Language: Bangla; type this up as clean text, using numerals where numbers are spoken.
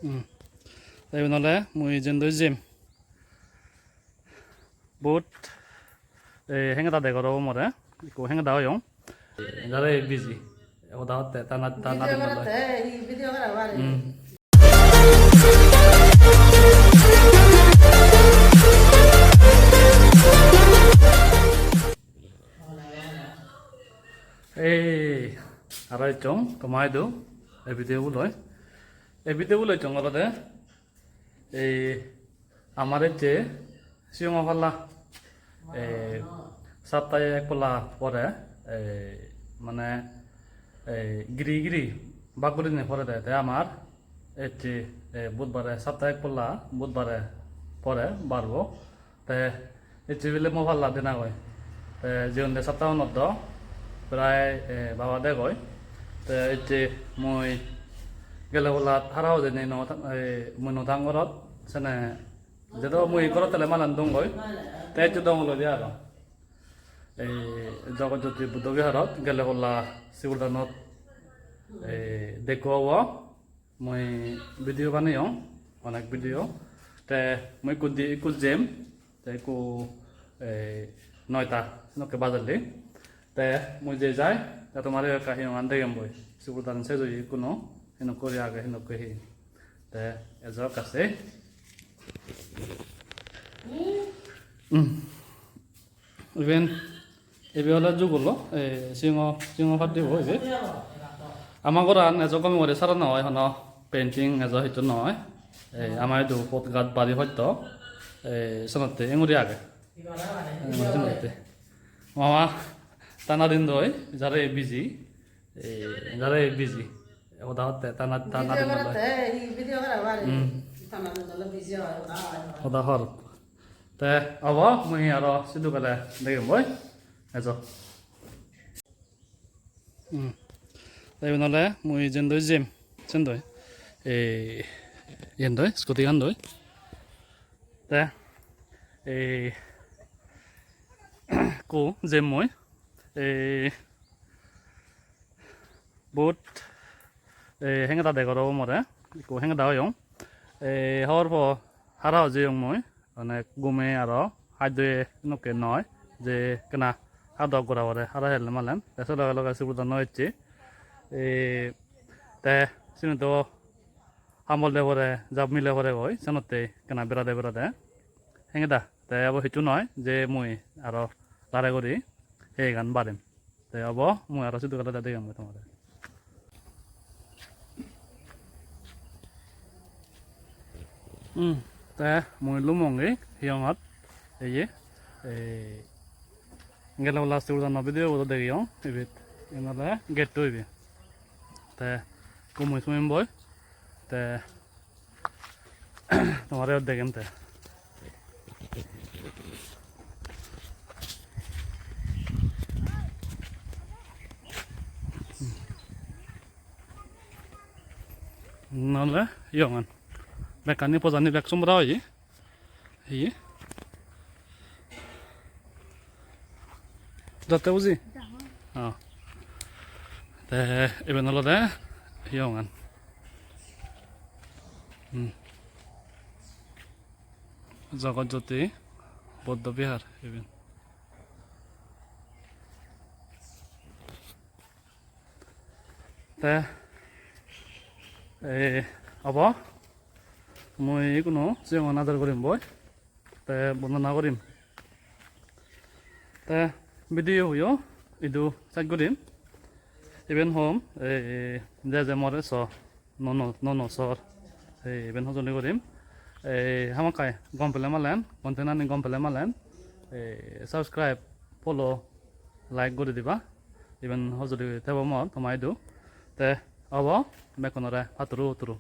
Ibinole mui jendo gym boot henga da de goro more ko henga da yong jare busy oda hotte tana din mala video kara bare arai chong kamai do e video loi chong ade amare che siong halla সপ্তাহে এক পোলা পরে মানে গিরি বাগুড়ি নিয়ে পরে দেয় তাই আমার এটি বুধবারে সপ্তাহে এক পোলা বুধবারে পরে বাড়বো তাই এটি বলে মো ভাল লাগে না কয় জীবন সপ্তাহ মধ্য প্রায় বাবা দে কয় তো এটি মই গেলে বলা হারাও যে মই নথাং ঘরত সেনে যেটা মই ঘরত তেলে মালান দং কয় তাই একটু দং লো দিয়া আর জগজ্যোতি বুদ্ধ বিহারত গেলে বলা শিবদানত দেখুয়াব মই ভিডিও বানাইও অনেক ভিডিও তে মই কুল জেম তে কু 9টা নকে বাজালি তে মই যে যাই তে তোমার কাহিনী মান দেখেম বই শিবদান সে যদি কোনো হেন করে আগে হেন কহি তে এজক আছে ইভেন এবে হলে যুগলো সিংহ ফাটিব এবে আমার ঘর এজ কমি মরে সারা নহয় হন পেইন্টিং এজ সেইটো নহয় আমার এইটো পথঘাট বাড়ি সত্য সনতে এঙুরি আগে মামা টানা দিন দই যারে বিজি ওদা হতে টানা দিন video kara bare tana dole busy hoy ওদা হর তে আব মুই আর সিধু গেলে দেখিম বই এজো ibinole mui jendoi gym jendoi yendoi scooty andoi te ku gym moi boot henga da de goro more ko henga da yong hor po harao je yong moi অনেক গুমে আরো হাইদে নকে নয় যে কেনা হাদ করা পরে হারা হেল মালেন এসে লগে লগে সুবিধা নয়ছে তে সিনে তো হামল দে পরে জাব মিলে পরে কই সেনতে কেনা বেড়াদে হেঙ্গে দা তে আব হিচু নয় যে মুই আরো লারে করি এই গান বাড়িম তে আব মুই আরো সিধু কথা দেখাম তোমার তে মই লুমঙ্গি হিয়ঙত গেলে লাস্ট উড়ানো ভিডিও ওটা দেখিও এবিট এনালে গেট তো এবি তে কুমুই সুমিম বই তে তোমার দেখিম তে নহলে ইয়ঙান বেকানি পজানি বেক সুমরা হই যাতে বুঝি তে এবেন হলো দে ইয়ঙান জগজ্যোতি বৌদ্ধ বিহার এবেন তে আব মই কোনো সিংহ আদর করিম বই তে বর্ণনা করিম তে ভিডিও হইও ইদু চাই করিম ইভেন হোম যে মরে স নন সর ইভেন হজনি করিম হামাকাই গম পেলে মালেন কন্টেনানি গম পেলে মালেন সাবস্ক্রাইব ফলো লাইক করে দিবা ইভেন হজরি তেব মত তোমাই দু তে আব বেকনরে হাতুরু